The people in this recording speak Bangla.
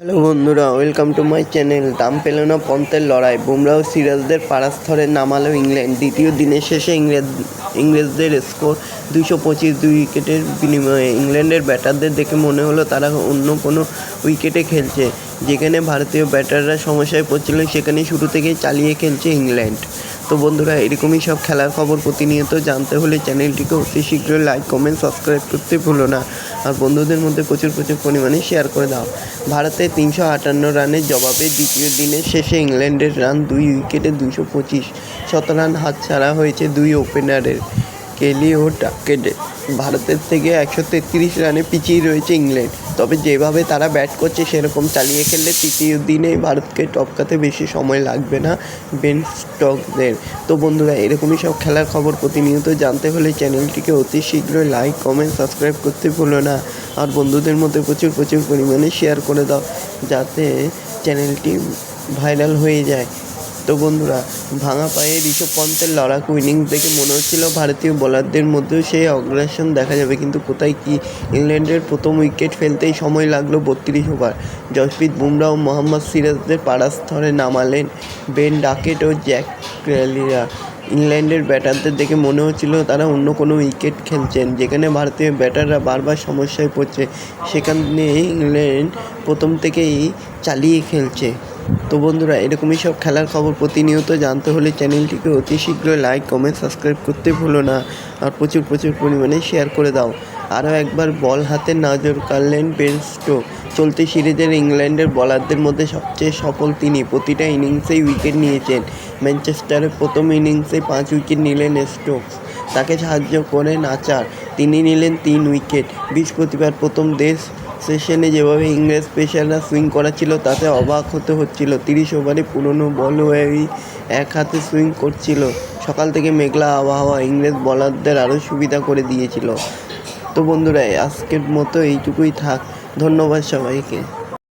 হ্যালো বন্ধুরা, ওয়েলকাম টু মাই চ্যানেল। দাম পেল না পন্থের লড়াই, বুমরাহ ও সিরাজদের পাড়াস্তরে নামালো ইংল্যান্ড। দ্বিতীয় দিনের শেষে ইংরেজদের স্কোর 225 2 উইকেটের বিনিময়ে। ইংল্যান্ডের ব্যাটারদের দেখে মনে হলো তারা অন্য কোনো উইকেটে খেলছে। যেখানে ভারতীয় ব্যাটাররা সমস্যায় পড়ছিল সেখানে শুরু থেকেই চালিয়ে খেলছে ইংল্যান্ড। তো বন্ধুরা, এরকমই সব খেলার খবর প্রতিনিয়ত জানতে হলে চ্যানেলটিকে অতি শীঘ্রই লাইক, কমেন্ট, সাবস্ক্রাইব করতে ভুলো না। আর বন্ধুদের মধ্যে প্রচুর পরিমাণে শেয়ার করে দাও। ভারতের 358 রানের জবাবে দ্বিতীয় দিনের শেষে ইংল্যান্ডের রান 2 উইকেটে 225 শতরান হাতছাড়া হয়েছে দুই ওপেনারের, কেলি ও টাকেডে। ভারতের থেকে 133 রানে পিছিয়ে রয়েছে ইংল্যান্ড। তবে যেভাবে তারা ব্যাট করছে সেরকম চালিয়ে খেললে তৃতীয় দিনেই ভারতকে টপকাতে বেশি সময় লাগবে না বেন স্টোকসদের। তো বন্ধুরা, এরকমই সব খেলার খবর প্রতিনিয়ত জানতে হলে চ্যানেলটিকে অতি শীঘ্রই লাইক, কমেন্ট, সাবস্ক্রাইব করতে ভুলো না। আর বন্ধুদের মধ্যে প্রচুর পরিমাণে শেয়ার করে দাও যাতে চ্যানেলটি ভাইরাল হয়ে যায়। তো বন্ধুরা, ভাঙা পায়ে ঋষভ পন্থের লড়াকু ইনিংস দেখে মনে হচ্ছিল ভারতীয় বোলারদের মধ্যেও সেই অগ্রাসন দেখা যাবে, কিন্তু কোথায় কি। ইংল্যান্ডের প্রথম উইকেট ফেলতেই সময় লাগলো 32 ওভার। জসপ্রীত বুমরাহ ও মোহাম্মদ সিরাজদের পাড়াস্তরে নামালেন বেন ডাকেট ও জ্যাক ক্যালিরা। ইংল্যান্ডের ব্যাটারদের দেখে মনে হচ্ছিল তারা অন্য কোনো উইকেট খেলছেন। যেখানে ভারতীয় ব্যাটাররা বারবার সমস্যায় পড়ছে সেখানে ইংল্যান্ড প্রথম থেকেই চালিয়ে খেলছে। তো বন্ধুরা, এরকমই সব খেলার খবর প্রতিনিয়ত জানতে হলে চ্যানেলটিকে অতি শীঘ্রই লাইক, কমেন্ট, সাবস্ক্রাইব করতে ভুলো না। আর প্রচুর পরিমাণে শেয়ার করে দাও। আরও একবার বল হাতে নজর কাড়লেন বেন স্টোকস। চলতি সিরিজের ইংল্যান্ডের বোলারদের মধ্যে সবচেয়ে সফল তিনি। প্রতিটা ইনিংসেই উইকেট নিয়েছেন। ম্যানচেস্টারের প্রথম ইনিংসে 5 উইকেট নিলেন স্টোকস। তাকে সাহায্য করেন আর্চার, তিনি নিলেন 3 উইকেট। বৃহস্পতিবার প্রথম সেশনে যেভাবে ইংরেজ পেসাররা সুইং করাচ্ছিল তাতে অবাক হতে হচ্ছিল। 30 ওভারে পুরনো বল হয়েই এক হাতে সুইং করছিল। সকাল থেকে মেঘলা আবহাওয়া ইংরেজ বোলারদের আরও সুবিধা করে দিয়েছিল। তো বন্ধুরা, আজকের মতো এইটুকুই থাক। ধন্যবাদ সবাইকে।